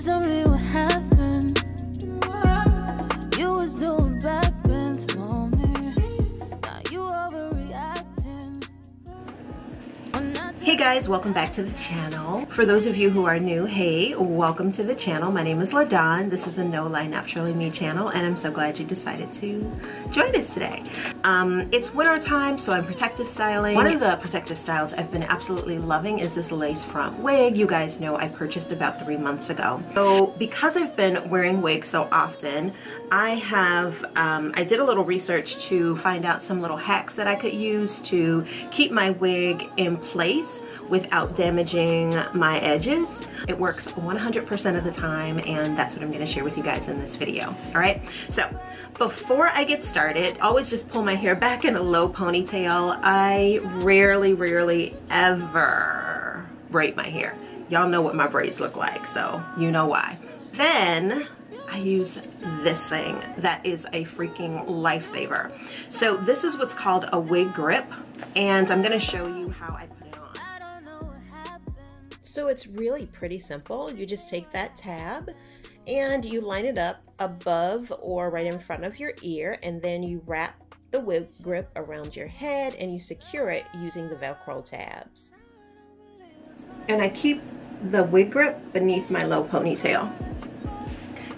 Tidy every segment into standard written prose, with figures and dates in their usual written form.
Tell me what happened. You was doing backbends for me. Now you overreacting. Hey guys, welcome back to the channel. For those of you who are new, hey, welcome to the channel. My name is LaDawn. This is the No Lie Naturally Me channel, and I'm so glad you decided to join us today. It's winter time, so I'm protective styling. One of the protective styles I've been absolutely loving is this lace front wig. You guys know I purchased about 3 months ago. So because I've been wearing wigs so often, I did a little research to find out some little hacks that I could use to keep my wig in place without damaging my edges. It works 100% of the time, and that's what I'm gonna share with you guys in this video, all right? So before I get started, always just pull my hair back in a low ponytail. I rarely ever braid my hair. Y'all know what my braids look like, so you know why. Then I use this thing that is a freaking lifesaver. So this is what's called a wig grip, and I'm gonna show you how I put it on. So it's really pretty simple. You just take that tab and you line it up above or right in front of your ear, and then you wrap the wig grip around your head and you secure it using the Velcro tabs. And I keep the wig grip beneath my low ponytail.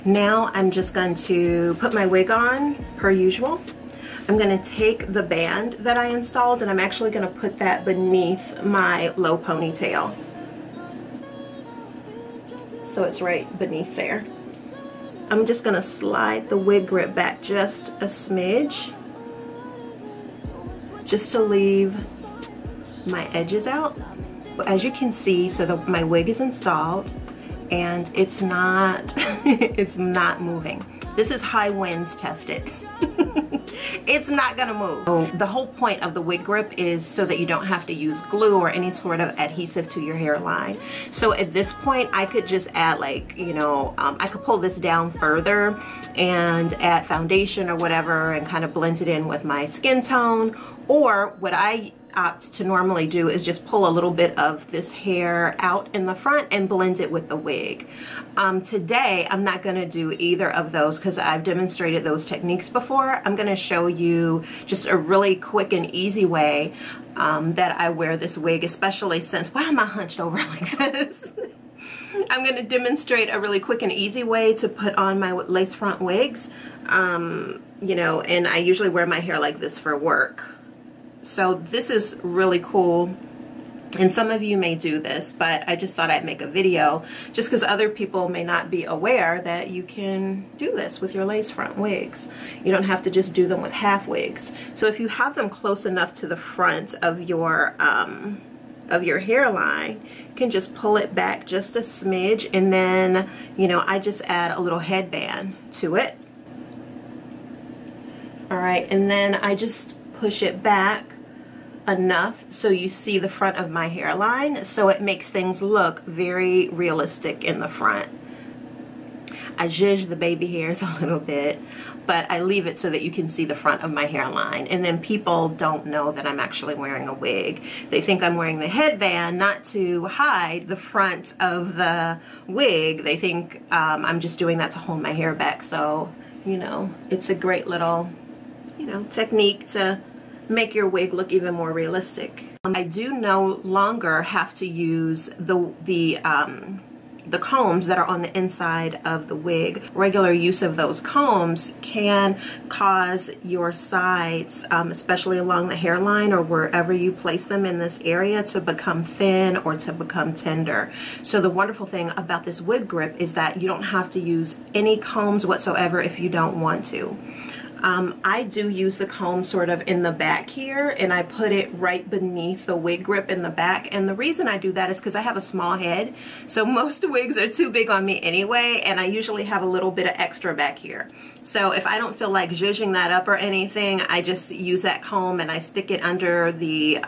Now I'm just going to put my wig on per usual. I'm going to take the band that I installed and I'm actually going to put that beneath my low ponytail. So it's right beneath there. I'm just going to slide the wig grip back just a smidge, just to leave my edges out. As you can see, so my wig is installed and it's not it's not moving. This is high winds tested. It's not gonna move. So the whole point of the wig grip is so that you don't have to use glue or any sort of adhesive to your hairline. So at this point I could just add, like, you know, I could pull this down further and add foundation or whatever and kind of blend it in with my skin tone. Or what I opt to normally do is just pull a little bit of this hair out in the front and blend it with the wig. Today I'm not going to do either of those because I've demonstrated those techniques before. I'm going to show you just a really quick and easy way that I wear this wig, especially since, why am I hunched over like this? I'm going to demonstrate a really quick and easy way to put on my lace front wigs. You know, and I usually wear my hair like this for work. So this is really cool, and some of you may do this, but I just thought I'd make a video just because other people may not be aware that you can do this with your lace front wigs. You don't have to just do them with half wigs. So if you have them close enough to the front of your hairline, you can just pull it back just a smidge, and then, you know, I just add a little headband to it. All right, and then I just push it back enough so you see the front of my hairline, so it makes things look very realistic in the front. I zhuzh the baby hairs a little bit, but I leave it so that you can see the front of my hairline, and then people don't know that I'm actually wearing a wig. They think I'm wearing the headband not to hide the front of the wig. They think I'm just doing that to hold my hair back. So, you know, it's a great little, you know, technique to make your wig look even more realistic. I do no longer have to use the combs that are on the inside of the wig. Regular use of those combs can cause your sides, especially along the hairline or wherever you place them in this area, to become thin or to become tender. So the wonderful thing about this wig grip is that you don't have to use any combs whatsoever if you don't want to. I do use the comb sort of in the back here, and I put it right beneath the wig grip in the back. And the reason I do that is because I have a small head, so most wigs are too big on me anyway, and I usually have a little bit of extra back here. So if I don't feel like zhuzhing that up or anything, I just use that comb and I stick it under the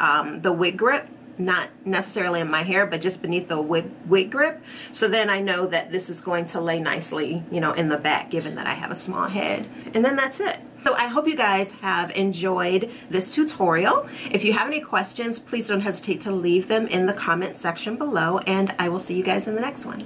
wig grip, not necessarily in my hair, but just beneath the wig grip. So then I know that this is going to lay nicely, you know, in the back, given that I have a small head. And then that's it. So I hope you guys have enjoyed this tutorial. If you have any questions, please don't hesitate to leave them in the comment section below, and I will see you guys in the next one.